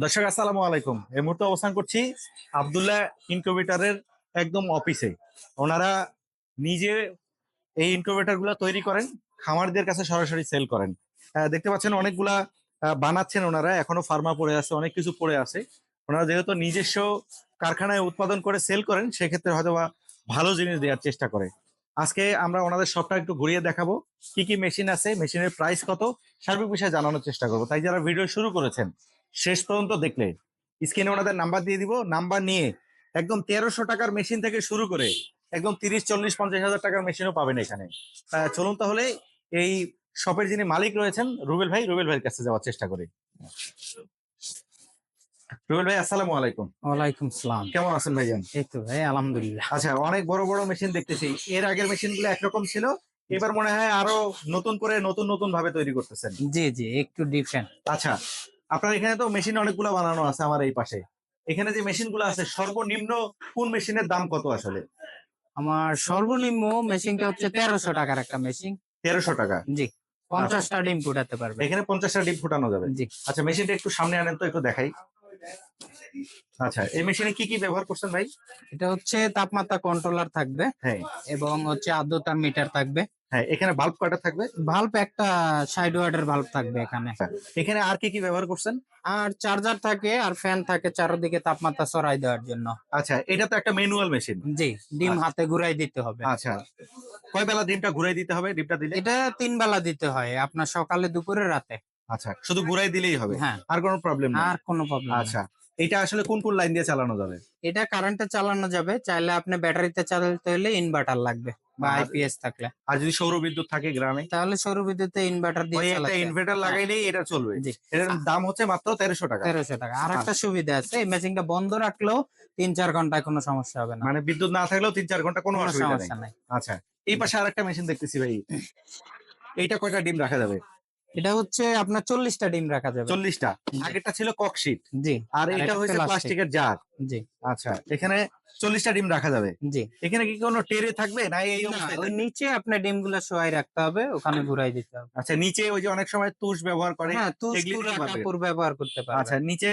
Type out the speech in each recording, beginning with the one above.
দর্শক আসসালামু আলাইকুম। এই মুহূর্তে অবস্থান করছি আব্দুল্লাহ ইনকিউবেটরের একদম অফিসে। ওনারা নিজে এই ইনকিউবেটর গুলা তৈরি করেন, খামারদের কাছে সরাসরি সেল করেন। দেখতে পাচ্ছেন অনেকগুলা বানাচ্ছেন ওনারা, এখনো ফার্মা পড়ে আছে, অনেক কিছু পড়ে আছে। ওনারা যেহেতু নিজস্ব কারখানায় উৎপাদন করে সেল করেন, সেক্ষেত্রে হয়তো বা ভালো জিনিস দেওয়ার চেষ্টা করে। আজকে আমরা ওনাদের সবটা একটু ঘুরিয়ে দেখাবো, কি কি মেশিন আছে, মেশিনের প্রাইস কত, সার্বিক বিষয়ে জানানোর চেষ্টা করবো। তাই যারা ভিডিও শুরু করেছেন শেষ পর্যন্ত দেখলে স্ক্রিনে ওনাদের নাম্বার দিয়ে দিব, নাম্বার নিয়ে একদম 1300 টাকার মেশিন থেকে শুরু করে একদম 30, 40, 50 হাজার টাকার মেশিনও পাবেন এখানে। চলুন তাহলে এই শপের যিনি মালিক রয়েছেন রুবেল ভাই, রুবেল ভাইয়ের কাছে যাওয়ার চেষ্টা করি। রুবেল ভাই আসসালামু আলাইকুম। ওয়ালাইকুম সালাম। কেমন আছেন ভাইজান? এই তো ভাই আলহামদুলিল্লাহ। আচ্ছা, অনেক বড় বড় মেশিন দেখতেছি। এর আগের মেশিন গুলো একরকম ছিল, এবার মনে হয় আরো নতুন করে নতুন নতুন ভাবে তৈরি করতেছেন। জি জি, একটু ডিফারেন্ট। আচ্ছা, আপনার এখানে তো মেশিন অনেকগুলো বানানো আছে আমার এই পাশে। এখানে যে মেশিন গুলো আছে সর্বনিম্ন কোন মেশিনের দাম কত আসলে? আমার সর্বনিম্ন মেশিনটা হচ্ছে 1300 টাকার একটা মেশিন। 1300 টাকা? জি, 50টা ডিম ফুটাতে পারবে। এখানে 50টা ডিম ফুটানো যাবে? জি। আচ্ছা, মেশিনটা একটু সামনে আনেন তো, একটু দেখাই। আচ্ছা, এই মেশিনে কি কি ব্যবহার করছেন ভাই? এটা হচ্ছে তাপমাত্রা কন্ট্রোলার থাকবে, হ্যাঁ। এবং হচ্ছে আর্দ্রতা মিটার থাকবে। হ্যাঁ, এখানে বাল্ব কয়টা থাকবে? ভাল্ব একটা 60 ওয়াটের ভাল্ব থাকবে এখানে। এখানে আর কি কি ব্যবহার করছেন? আর চার্জার থাকে, আর ফ্যান থাকে চারদিকে তাপমাত্রা ছড়াই দেওয়ার জন্য। আচ্ছা, এটা তো একটা ম্যানুয়াল মেশিন। জি, ডিম হাতে ঘুরাই দিতে হবে। আচ্ছা, কয় বেলা ডিমটা ঘুরাই দিতে হবে? ডিমটা দিলে এটা 3 বেলা দিতে হয়, আপনার সকালে, দুপুরে, রাতে। আচ্ছা, শুধু ঘুরাই দিলেই হবে? হ্যাঁ, আর কোনো প্রবলেম নেই? আর কোনো প্রবলেম নেই। আচ্ছা, এটা আসলে কোন কোন লাইন দিয়ে চালানো যাবে? এটা কারেন্টে চালানো যাবে, চাইলে আপনি ব্যাটারিতে চালাতে হলে ইনভার্টার লাগবে বা আর আইপিএস থাকলে। আর যদি সৌর বিদ্যুৎ থাকে গ্রামে? তাহলে সৌর বিদ্যুতে ইনভার্টার দিয়ে ওই একটা চালাতে। ইনভার্টার লাগাইলেই এটা চলবে? জি। এটার দাম হচ্ছে মাত্র 1300 টাকা? 1300 টাকা। আর একটা সুবিধা আছে, এই মেশিনটা বন্ধ রাখলেও 3-4 ঘন্টায় কোনো সমস্যা হবে না। মানে বিদ্যুৎ না থাকলেও 3-4 ঘন্টা কোনো কোনো অসুবিধা নেই? সমস্যা নাই। আচ্ছা, এই পাশে আরেকটা মেশিন দেখতেছি ভাই, এইটা কয়টা ডিম রাখা যাবে? এটা হচ্ছে আপনার 40টা ডিম রাখা যাবে। 40টা? জি। আগেরটা ছিল ককশিট, জি। আর এটা এটা হচ্ছে প্লাস্টিক। প্লাস্টিকের জার। জি। আচ্ছা, এখানে 40টা ডিম রাখা যাবে। জি। এখানে কি কোনো টেরে থাকবে না এই না, অবস্থায় ওই থাকবে? নিচে আপনার ডিমগুলো শোয়াই রাখতে হবে, ওখানে ঘুরাই দিতে হবে। আচ্ছা, নিচে ওই যে অনেক সময় তুষ ব্যবহার করে, হ্যাঁ, এগুলি তুষ দিতে পারবে? কাপড় ব্যবহার করতে পারবে। আচ্ছা, নিচে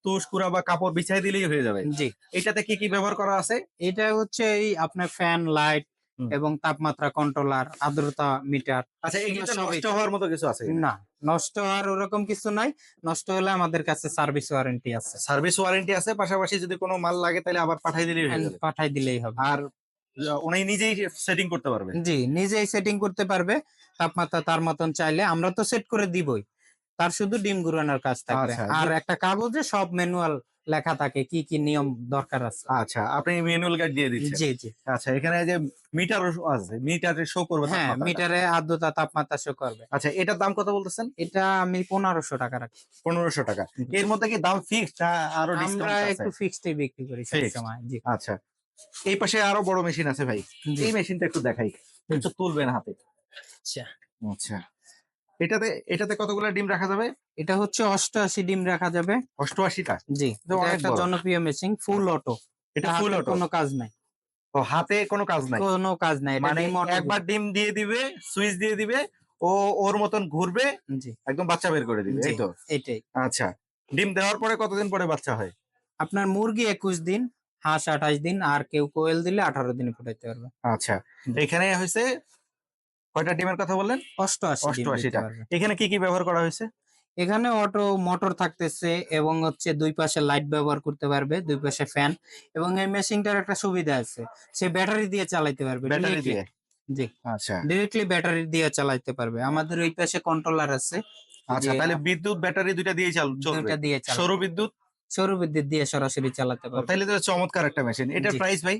তুষ কুড়া বা কাপড় বিছাই দিলেই হয়ে যাবে? জি। এটাতে কি কি ব্যবহার করা আছে? এটা হচ্ছে এই আপনার ফ্যান, লাইট হুম। এবং তাপমাত্রা কন্ট্রোলার, আর্দ্রতা মিটার। আচ্ছা, এগুলো এগুলো সবই। নষ্ট হওয়ার মতো কিছু আছে কিনা? না, নষ্ট হওয়ার ওরকম কিছু নাই। নষ্ট হলে আমাদের কাছে সার্ভিস ওয়ারেন্টি আছে। সার্ভিস ওয়ারেন্টি আছে, পাশাপাশি যদি কোনো মাল লাগে তাহলে আবার পাঠিয়ে দিলেই হয়ে যাবে? পাঠাই দিলেই হবে। আর উনি নিজেই সেটিং করতে পারবে? জি, নিজেই সেটিং করতে পারবে। তাপমাত্রা তার মতন চাইলে আমরা তো সেট করে দিবই। তার শুধু ডিম ঘুরানোর কাজ থাকবে। আচ্ছা, আর একটা কাগজে সব ম্যানুয়াল লেখা থাকে, কি কি নিয়ম দরকার আছে। আচ্ছা, আপনি ম্যানুয়াল গাইড দিয়ে দিচ্ছেন? জি জি। আচ্ছা, এখানে যে মিটার আছে, মিটারে শো করবে হ্যাঁ, তাপমাত্রাটা? মিটারে আর্দ্রতা তাপমাত্রা শো করবে। আচ্ছা, এটার দাম কত বলতেছেন? এটা আমি 1500 টাকা রাখি। 1500 টাকা? এর মধ্যে কি দাম ফিক্সড না আরো আমরা ডিসকাউন্ট আছে? একটু ফিক্সডই বিক্রি করি ফিক্সড? সবসময়। জি। আচ্ছা, এই পাশে আরো বড় মেশিন আছে ভাই, জি। এই মেশিনটা একটু দেখাই, একটু তুলবেন হাতে। আচ্ছা। আচ্ছা, এটাতে এটাতে কতগুলো ডিম রাখা যাবে? এটা হচ্ছে 88 ডিম রাখা যাবে। 88টা? জি। এটা এটা অনেক একটা বড়। জনপ্রিয় মেশিন, ফুল অটো। এটা ফুল অটো? কোনো কাজ নাই। ও, হাতে কোনো কাজ নাই? কোনো কাজ নাই। এটা মানে ডিম অটো। একবার ডিম দিয়ে দিবে, সুইচ দিয়ে দিবে, ও ওর মতন ঘুরবে, জি। একদম বাচ্চা বের করে দিবে, জি, এই তো? এটাই। আচ্ছা, ডিম দেওয়ার পরে কতদিন পরে বাচ্চা হয়? আপনার মুরগি 21 দিন, হাঁস 28 দিন, আর কেউ কোয়েল দিলে 18 দিনে ফুটাইতে পারবে। আচ্ছা, জি। এখানে হয়েছে কয়টা ডিমের কথা বললেন? 88 ডিম দিতে 88টা? পারবে। এখানে কি কি ব্যবহার করা হয়েছে? এখানে অটো মোটর থাকতেছে, এবং হচ্ছে দুই পাশে লাইট ব্যবহার করতে পারবে, দুই পাশে ফ্যান। এবং এই মেশিনটার একটা সুবিধা আছে, সে ব্যাটারি দিয়ে চালাতে পারবে ব্যাটারি ডিরেক্টলি। দিয়ে? জি, আচ্ছা। ডিরেক্টলি ব্যাটারি দিয়ে চালাতে পারবে। আমাদের ওই পাশে কন্ট্রোলার আছে, আচ্ছা, যে তাহলে বিদ্যুৎ ব্যাটারি দুইটা দিয়েই চলবে? দুইটা দিয়ে সৌর চালাতে পারবে। বিদ্যুৎ? সৌর বিদ্যুৎ দিয়ে সরাসরি চালাতে পারবে। তাহলে তো চমৎকার একটা মেশিন। এটার জি। প্রাইস ভাই?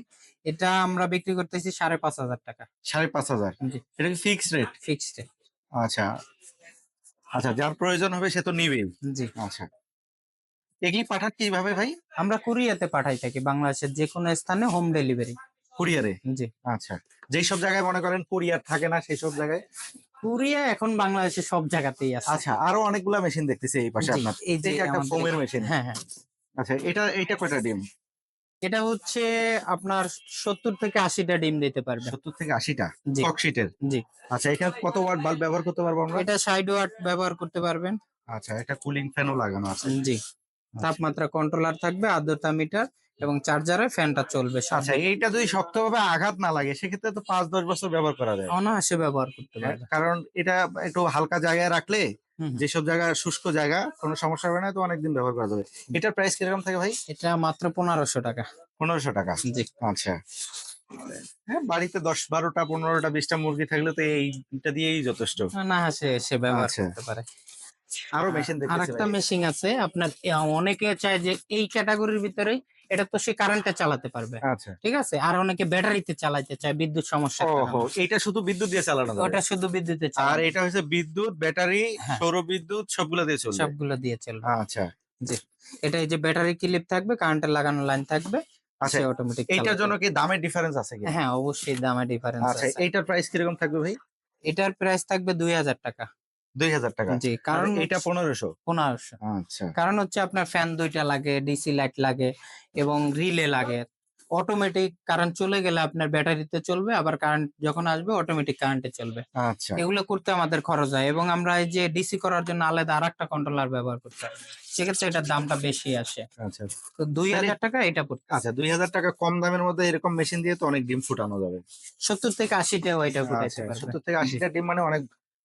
এটা আমরা বিক্রি করতেছি 5500 টাকা। 5500? জি, এটা কি ফিক্সড রেট? ফিক্সড। আচ্ছা। আচ্ছা, যার প্রয়োজন হবে সে তো নিবেই। জি। আচ্ছা, এগুলি পাঠান কিভাবে ভাই? আমরা কুরিয়াতে পাঠাই থাকি, বাংলাদেশের যে কোনো স্থানে হোম ডেলিভারি। কুরিয়ারে? জি। আচ্ছা, যেই সব জায়গায় মনে করেন কুরিয়ার থাকে না সেই সব জায়গায়? কুরিয়া এখন বাংলাদেশের সব জায়গাতেই আছে। আচ্ছা, আরো অনেকগুলা মেশিন দেখতেছি এই পাশে জি, আপনার। এই যে এটা একটা আমাদের ফোমের মেশিন? হ্যাঁ হ্যাঁ। আচ্ছা, এইটা কয়টা ডিম? এটা হচ্ছে আপনার 70 থেকে 80টা ডিম দিতে পারবে। 70 থেকে 80টা? জি। ককশিটের? জি। আচ্ছা, এখানে কত ওয়াট বাল্ব ব্যবহার করতে পারবো আমরা? এটা 60 ওয়াট ব্যবহার করতে পারবেন। আচ্ছা, একটা কুলিং ফ্যানও লাগানো আছে। জি। তাপমাত্রা কন্ট্রোলার থাকবে, আর্দ্রতা মিটার এবং চার্জারে ফ্যানটা চলবে আচ্ছা, এইটা যদি শক্তভাবে আঘাত না লাগে সেক্ষেত্রে তো 5-10 বছর ব্যবহার করা যায়। অনায়াসে ব্যবহার করতে হ্যাঁ, পারবে। কারণ এটা একটু হালকা জায়গায় রাখলে, হুম, যেসব জায়গা শুষ্ক জায়গা, কোনো সমস্যা হবে না, তো অনেকদিন ব্যবহার করা যাবে। এটার প্রাইস কিরকম থাকে ভাই? এটা মাত্র 1500 টাকা। 1500 টাকা। জি। আচ্ছা, হ্যাঁ, বাড়িতে 10-12টা 15টা 20টা মুরগি থাকলে তো এইটা দিয়েই যথেষ্ট। অনায়াসে সে ব্যবহার আচ্ছা, করতে পারে। আরো মেশিন আর দেখতেছি একটা ভাই। মেশিন আছে আপনার, অনেকে চায় যে এই ক্যাটাগরির ভিতরেই এটা তো সে কারেন্টে চালাতে পারবে, আচ্ছা, ঠিক আছে। আর অনেকে ব্যাটারিতে চালাতে চায় বিদ্যুৎ সমস্যার ওহো, কারণে, এটা শুধু বিদ্যুৎ দিয়ে চালানো যাবে? ওটা শুধু বিদ্যুতে আর চালাবে। এটা হচ্ছে বিদ্যুৎ, ব্যাটারি, হ্যাঁ, সৌর বিদ্যুৎ সবগুলো দিয়ে চলবে? সবগুলো দিয়ে চলবে। আচ্ছা, জি, এটা এই যে ব্যাটারি ক্লিপ থাকবে, কারেন্টের লাগানো লাইন থাকবে, আচ্ছা, সে অটোমেটিক এইটার চালাবে। জন্য কি দামের ডিফারেন্স আছে কি? হ্যাঁ, অবশ্যই দামে ডিফারেন্স আচ্ছা, আছে। এইটার প্রাইস কিরকম থাকবে ভাই? এটার প্রাইস থাকবে 2000 টাকা। 2000 টাকা। জি, আর কারণ এটা 1500? 1500। আচ্ছা, কারণ হচ্ছে আপনার ফ্যান দুইটা লাগে, ডিসি লাইট লাগে এবং রিলে লাগে। অটোমেটিক কারেন্ট চলে গেলে আপনার ব্যাটারিতে চলবে, আবার কারেন্ট যখন আসবে অটোমেটিক কারেন্টে চলবে। আচ্ছা, এগুলো করতে আমাদের খরচ হয় এবং আমরা এই যে ডিসি করার জন্য আলাদা আরেকটা কন্ট্রোলার ব্যবহার করতে হয়, সেক্ষেত্রে এটার দামটা বেশি আসে। আচ্ছা, তো দুই তাহলে হাজার টাকা এটা পড়তেছে। আচ্ছা, 2000 টাকা কম দামের মধ্যে এরকম মেশিন দিয়ে তো অনেক ডিম ফুটানো যাবে। 70 থেকে 80টাও এটা আচ্ছা, ফুটাইতে পারবে। 70 থেকে 80টা ডিম মানে অনেক,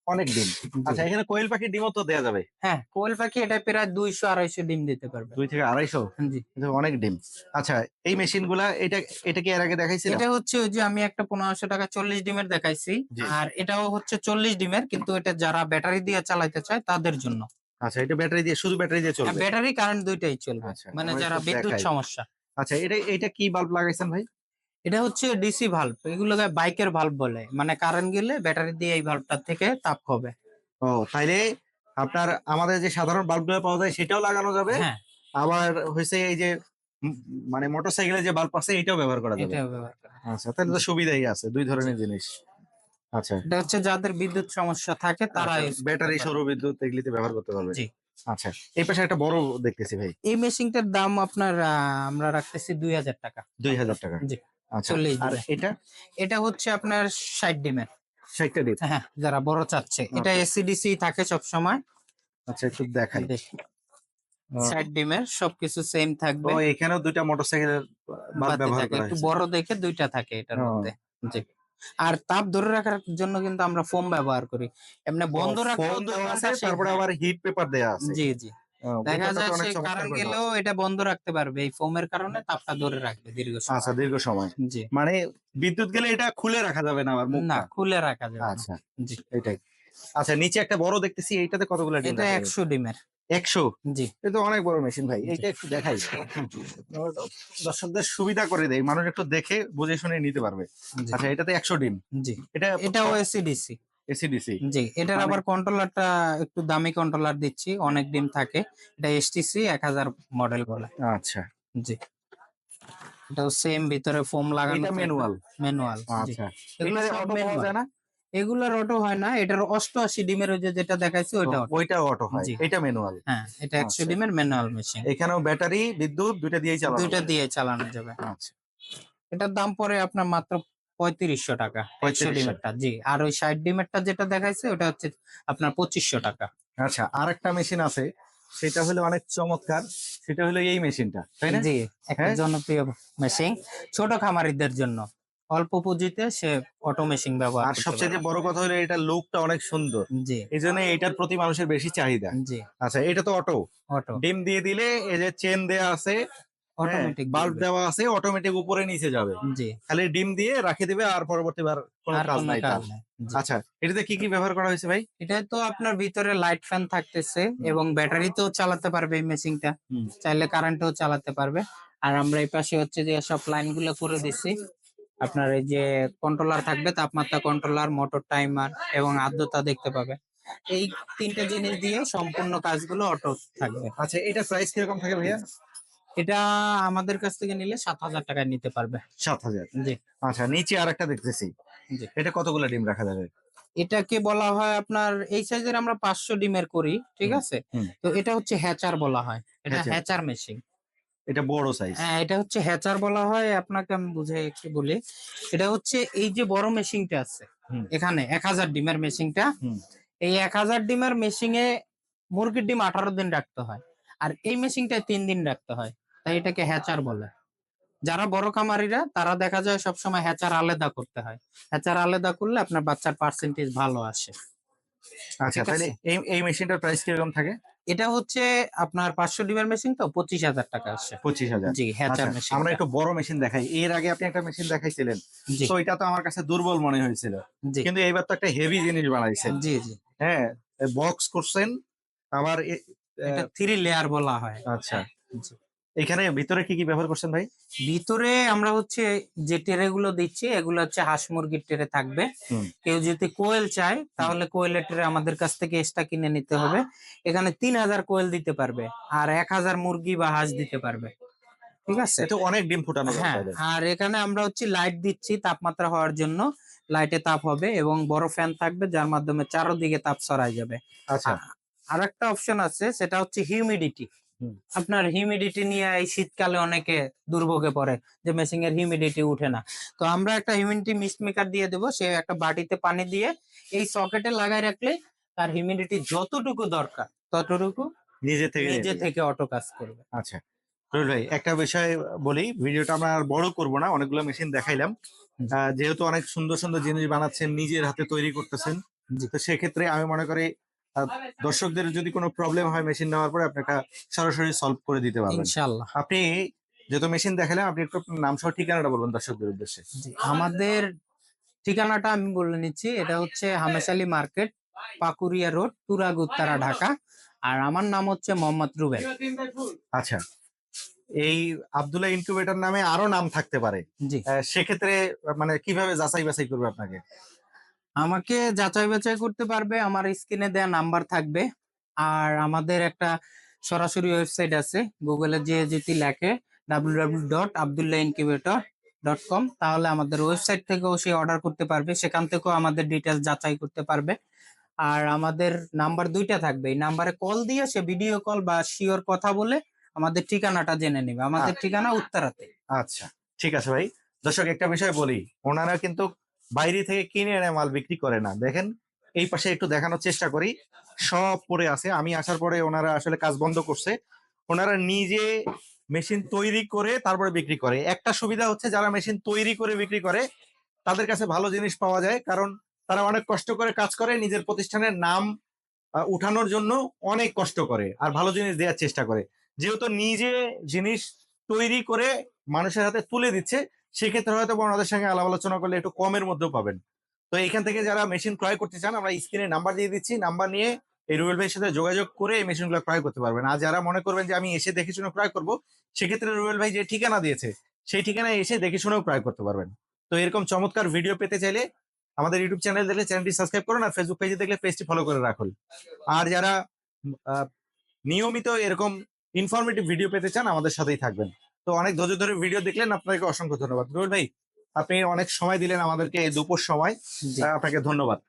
অনেক ডিম। জি। আচ্ছা, এখানে কোয়েল পাখির ডিমও তো দেয়া যাবে? হ্যাঁ, কোয়েল পাখি এটা প্রায় 200-250 ডিম দিতে পারবে। 2 থেকে 250? জি। কিন্তু অনেক ডিম। আচ্ছা, এই মেশিন গুলা, এটা এটা কি এর আগে দেখাইছিলাম? এটা হচ্ছে ওই যে আমি একটা 1500 টাকা 40 ডিমের দেখাইছি। জি। আর এটাও হচ্ছে 40 ডিমের, কিন্তু এটা যারা ব্যাটারি দিয়ে চালাতে চায় তাদের জন্য। আচ্ছা, এটা ব্যাটারি দিয়ে, শুধু ব্যাটারি দিয়ে চলবে? ব্যাটারি কারেন্ট দুইটাই চলবে, আচ্ছা, মানে আমরা যারা একটু বিদ্যুৎ দেখাই। সমস্যা। আচ্ছা, এটা কি বাল্ব লাগাইছেন ভাই? এটা হচ্ছে ডিসি ভাল্ব, এগুলোকে বাইকের ভাল্ব বলে, মানে কারেন্ট গেলে ব্যাটারি দিয়ে এই ভাল্বটা থেকে তাপ হবে। ও, তাইলে আপনার আমাদের যে সাধারণ বাল্বগুলো পাওয়া যায় সেটাও লাগানো যাবে, হ্যাঁ, আবার হয়েছে এই যে উম, মানে মোটরসাইকেলের যে বাল্ব আছে এটাও ব্যবহার করা যাবে? এটা ব্যবহার করা। আচ্ছা, তাহলে তো সুবিধাই আছে, দুই জি। ধরনের জিনিস। আচ্ছা, এটা হচ্ছে যাদের বিদ্যুৎ সমস্যা থাকে তারা আচ্ছা, use করতে ব্যাটারি, পারে। সৌর বিদ্যুৎ এগুলিতে ব্যবহার করতে পারবে? জি। আচ্ছা, এই পাশে একটা বড় দেখতেছি ভাই। এই মেশিনটার দাম আপনার আমরা রাখতেছি 2000 টাকা। 2000 টাকা। জি, আচ্ছা, 40 আর ডিমের। এটা? এটা হচ্ছে আপনার 60 ডিমের। 60টা ডিম। হ্যাঁ, যারা বড় চাচ্ছে, এটা আচ্ছা, এসিডিসি থাকে সব সময়। আচ্ছা, একটু দেখাই। দেখি, আহ, 60 ডিমের সবকিছু সেম ও, থাকবে। এখানেও দুইটা মোটরসাইকেলের বাল্ব বাতি ব্যবহার থাকে, করা একটু হয়েছে। বড় দেখে দুইটা থাকে এটার ও, মধ্যে। জি। আর তাপ ধরে রাখার জন্য কিন্তু আমরা ফোম ব্যবহার করি, এমনি বন্ধ রাখলেও ফোম 2 দেওয়া আছে, ঘন্টা সে। তারপরে হ্যাঁ, আবার হিট পেপার দেওয়া আছে। জি জি। দেখা ভিতরটা যায় তো অনেক সে চমৎকার কারেন্ট করে দেওয়া। গেলেও এটা বন্ধ রাখতে পারবে, এই ফোমের কারণে তাপটা ধরে রাখবে দীর্ঘ আচ্ছা, সময়। দীর্ঘ সময়। জি। মানে বিদ্যুৎ গেলে এটা খুলে রাখা যাবে না আবার না, মুখটা? খুলে রাখা যাবে না। আচ্ছা, জি। এটাই। আচ্ছা, নিচে একটা বড় দেখতেছি, এইটাতে কতগুলো ডিম এটা রাখা যাবে? 100 ডিমের। 100? জি। এটা তো অনেক বড় মেশিন ভাই, জি। এটা একটু দেখাই। দর্শকদের সুবিধা করে দেয়, মানুষ একটু দেখে বুঝে শুনে নিতে পারবে। জি। আচ্ছা, এটাতে 100 ডিম। জি। এটা এটাও এসিডিসি। এসিডিসি? জি, এটার মানে আবার কন্ট্রোলারটা একটু দামি কন্ট্রোলার দিচ্ছি, অনেক ডিম থাকে। এটা এসটিসি 1000 মডেল বলে। আচ্ছা, জি। এটাও সেম ভিতরে ফোম লাগানো এটা থাকবে। ম্যানুয়াল? ম্যানুয়াল। জি। আচ্ছা, এগুলো এটাতে সব অটো পাওয়া ম্যানুয়াল। যায় না? এগুলোর অটো হয় না, এটার 88 ডিমের ওই যে যেটা দেখাইছি ওইটা অটো। ওইটাও অটো হয়, জি। এটা ম্যানুয়াল? হ্যাঁ, এটা 100 আচ্ছা, ডিমের ম্যানুয়াল মেশিন। এখানেও ব্যাটারি বিদ্যুৎ দুইটা দিয়েই চালানো দুইটা যাবে? দিয়ে চালানো যাবে। আচ্ছা, এটার দাম পড়ে আপনার মাত্র 3500 টাকা 100 3500? ডিমেরটা। জি। আর ওই 60 ডিমেরটা যেটা দেখাইছে ওটা হচ্ছে আপনার 2500 টাকা। আচ্ছা, আর একটা মেশিন আছে, সেটা হলো অনেক চমৎকার, সেটা হলো এই মেশিনটা, তাই না? জি, একটা হ্যাঁ, জনপ্রিয় মেশিন ছোট খামারিদের জন্য। অল্প পুঁজিতে সে অটো মেশিন ব্যবহার আর করতে সবচেয়ে পারবে। বড় কথা হলো এটার লুকটা অনেক সুন্দর, জি, এই জন্য এটার প্রতি মানুষের বেশি চাহিদা। জি, আচ্ছা, এটা তো অটো, অটো ডিম দিয়ে দিলে এই যে চেন দেয়া আছে, হ্যাঁ, অটোমেটিক বাল্ব ঘুরবে। দেওয়া আছে, অটোমেটিক উপরে নিচে যাবে, জি, খালি ডিম দিয়ে রাখে দিবে, আর পরবর্তীবার কোনো আর কাজ কোনো নাই কাজ তার। নেই। জি। আচ্ছা, এটাতে কি কি ব্যবহার করা হয়েছে ভাই? এটা তো আপনার ভিতরে লাইট ফ্যান থাকতেছে হুম। এবং ব্যাটারিতেও চালাতে পারবে এই মেশিনটা, হুম। চাইলে কারেন্টেও চালাতে পারবে। আর আমরা এই পাশে হচ্ছে যে সব লাইন গুলো করে দিচ্ছি। আপনার এই যে কন্ট্রোলার থাকবে, তাপমাত্রা কন্ট্রোলার, মোটর টাইমার এবং আর্দ্রতা দেখতে পাবে। এই তিনটে জিনিস দিয়ে সম্পূর্ণ কাজগুলো অটো থাকবে। আচ্ছা, এটা প্রাইস কিরকম থাকে ভাইয়া? এটা আমাদের কাছ থেকে নিলে 7000 টাকায় নিতে পারবে। 7,000? জি। আচ্ছা, নিচে আর একটা দেখতেছি, জি। এটা কতগুলো ডিম রাখা যাবে? এটাকে বলা হয় আপনার এই সাইজের আমরা 500 ডিমের করি, ঠিক হুম। আছে। হুম। তো এটা হচ্ছে হ্যাচার বলা হয়, এটা হ্যাচার? Hatcher machine. এটা বড় সাইজ? হ্যাঁ, এটা হচ্ছে হ্যাচার বলা হয়। আপনাকে আমি বুঝে একটু বলি, এটা হচ্ছে এই যে বড় মেশিনটা আছে হুম। এখানে 1000 ডিমের মেশিনটা, হুম। এই 1000 ডিমের মেশিনে মুরগির ডিম 18 দিন রাখতে হয়। আর এই মেশিনটা 3 দিন রাখতে হয়, তাই এটাকে হ্যাচার বলে। যারা বড় খামারিরা তারা দেখা যায় সবসময় হ্যাচার আলাদা করতে হয়, হ্যাচার আলাদা করলে আপনার বাচ্চার পার্সেন্টেজ ভালো আসে। আচ্ছা, ঠিক তাহলে আছে, এই মেশিনটার প্রাইস কিরকম থাকে? এটা হচ্ছে আপনার 500 ডিমের মেশিন, তো 25,000 টাকা আসে। 25,000। জি, হ্যাচার আচ্ছা, আমরা মেশিনটা। একটু বড় মেশিন দেখাই। এর আগে আপনি একটা মেশিন দেখাইছিলেন, জি তো এটা তো আমার কাছে দুর্বল মনে হয়েছিল, জি কিন্তু এইবার তো একটা হেভি জিনিস বানাইছেন। জি জি, হ্যাঁ, বক্স করছেন আবার এটা 3 লেয়ার বলা হয়। আচ্ছা, জি। এখানে ভিতরে কি কি ব্যবহার করছেন ভাই? ভিতরে আমরা হচ্ছে যে ট্রে গুলো দিচ্ছি এগুলো হচ্ছে হাঁস মুরগির ট্রে থাকবে। হুম কেউ যদি কোয়েল চায় হুম। তাহলে কোয়েলের ট্রে আমাদের কাছ থেকে এক্সট্রা কিনে নিতে হবে। এখানে 3,000 কোয়েল দিতে পারবে, আর 1,000 মুরগি বা হাঁস দিতে পারবে। ঠিক আছে। এতে অনেক ডিম ফুটানো যায় হ্যাঁ, তাহলে। আর এখানে আমরা হচ্ছে লাইট দিচ্ছি তাপমাত্রা হওয়ার জন্য। লাইটে তাপ হবে এবং বড় ফ্যান থাকবে যার মাধ্যমে চারদিকে তাপ ছড়ায় যাবে। আচ্ছা। আর একটা অপশন আছে, সেটা হচ্ছে হিউমিডিটি। হুম। আপনার হিউমিডিটি নিয়ে এই শীতকালে অনেকে দুর্ভোগে পড়ে যে মেশিং এর হিউমিডিটি উঠে না। তো আমরা একটা হিউমিডিটি মিস্ট মেকার দিয়ে দেবো, সে একটা বাটিতে পানি দিয়ে এই সকেটে লাগাই রাখলে তার হিউমিডিটি যতটুকু দরকার ততটুকু নিজে থেকে নিয়ে নিজে নেবে। থেকে অটো কাজ করবে। আচ্ছা রুল ভাই, একটা বিষয় বলি, ভিডিওটা আমরা আর বড় করব না, অনেকগুলো মেশিন দেখাইলাম। জি যেহেতু অনেক সুন্দর সুন্দর জিনিস বানাচ্ছেন, নিজের হাতে তৈরি করতেছেন, জি, তো সেক্ষেত্রে আমি মনে করি আহ, দর্শকদের যদি কোনো প্রবলেম হয় মেশিন নেওয়ার পরে আপনাকে সরাসরি সলভ করে দিতে পারবেন। ইনশাল্লাহ। আপনি যেহেতু মেশিন দেখালেন, আপনি একটু আপনার নাম সহ ঠিকানাটা বলবেন দর্শকদের উদ্দেশ্যে। জি, আমাদের ঠিকানাটা আমি বলে নিচ্ছি। এটা হচ্ছে হামেশালি মার্কেট, পাকুরিয়া রোড, তুরাগ, উত্তরা, ঢাকা। আর আমার নাম হচ্ছে মোহাম্মদ রুবেল। আচ্ছা, এই আব্দুল্লাহ ইনকিউবেটর নামে আরো নাম থাকতে পারে, জি, সেক্ষেত্রে মানে কিভাবে যাচাই বাছাই করবে আপনাকে? আমাকে যাচাই বাছাই করতে পারবে, আমার স্ক্রিনে দেয়া নাম্বার থাকবে। আর আমাদের একটা সরাসরি ওয়েবসাইট আছে, গুগলে যে যদি লেখে www.abdullahincubator.com, তাহলে আমাদের ওয়েবসাইট থেকেও সে অর্ডার করতে পারবে, সেখান থেকেও আমাদের ডিটেলস যাচাই করতে পারবে। আর আমাদের নাম্বার 2টা থাকবে, এই নাম্বারে কল দিয়ে সে ভিডিও কল বা শিওর কথা বলে আমাদের ঠিকানাটা জেনে নেবে। আমাদের ঠিকানা উত্তরাতে। আচ্ছা, ঠিক আছে ভাই। দর্শক, একটা বিষয় বলি, ওনারা কিন্তু বাইরে থেকে কিনে এনে মাল বিক্রি করে না। দেখেন, এই পাশে একটু দেখানোর চেষ্টা করি, সব পড়ে আছে। আমি আসার পরে ওনারা আসলে কাজ বন্ধ করছে। ওনারা নিজে মেশিন তৈরি করে তারপরে বিক্রি করে। একটা সুবিধা হচ্ছে, যারা মেশিন তৈরি করে বিক্রি করে তাদের কাছে ভালো জিনিস পাওয়া যায়, কারণ তারা অনেক কষ্ট করে কাজ করে, নিজের প্রতিষ্ঠানের নাম উঠানোর জন্য অনেক কষ্ট করে আর ভালো জিনিস দেওয়ার চেষ্টা করে। যেহেতু নিজে জিনিস তৈরি করে মানুষের হাতে তুলে দিচ্ছে, সেক্ষেত্রে হয়তো বা ওনাদের সঙ্গে আলাপ আলোচনা করলে একটু কমের মধ্যেও পাবেন। তো এখান থেকে যারা মেশিন ক্রয় করতে চান, আমরা স্ক্রিনে নাম্বার দিয়ে দিচ্ছি, নাম্বার নিয়ে এই রুবেল ভাইয়ের সাথে যোগাযোগ করে এই মেশিনগুলো ক্রয় করতে পারবেন। আর যারা মনে করবেন যে আমি এসে দেখে শুনে ক্রয় করবো, সেক্ষেত্রে রুবেল ভাই যে ঠিকানা দিয়েছে সেই ঠিকানায় এসে দেখে শুনেও ক্রয় করতে পারবেন। তো এরকম চমৎকার ভিডিও পেতে চাইলে আমাদের ইউটিউব চ্যানেল দেখলে চ্যানেলটি সাবস্ক্রাইব করুন, আর ফেসবুক পেজে দেখলে পেজটি ফলো করে রাখুন। আর যারা আহ, নিয়মিত এরকম ইনফরমেটিভ ভিডিও পেতে চান, আমাদের সাথেই থাকবেন। তো অনেক ধৈর্য ধরে ভিডিও দেখলেন, আপনাকে অসংখ্য ধন্যবাদ। রুবেল ভাই, আপনি অনেক সময় দিলেন আমাদেরকে, এই দুপুর সময়, জি। আপনাকে ধন্যবাদ।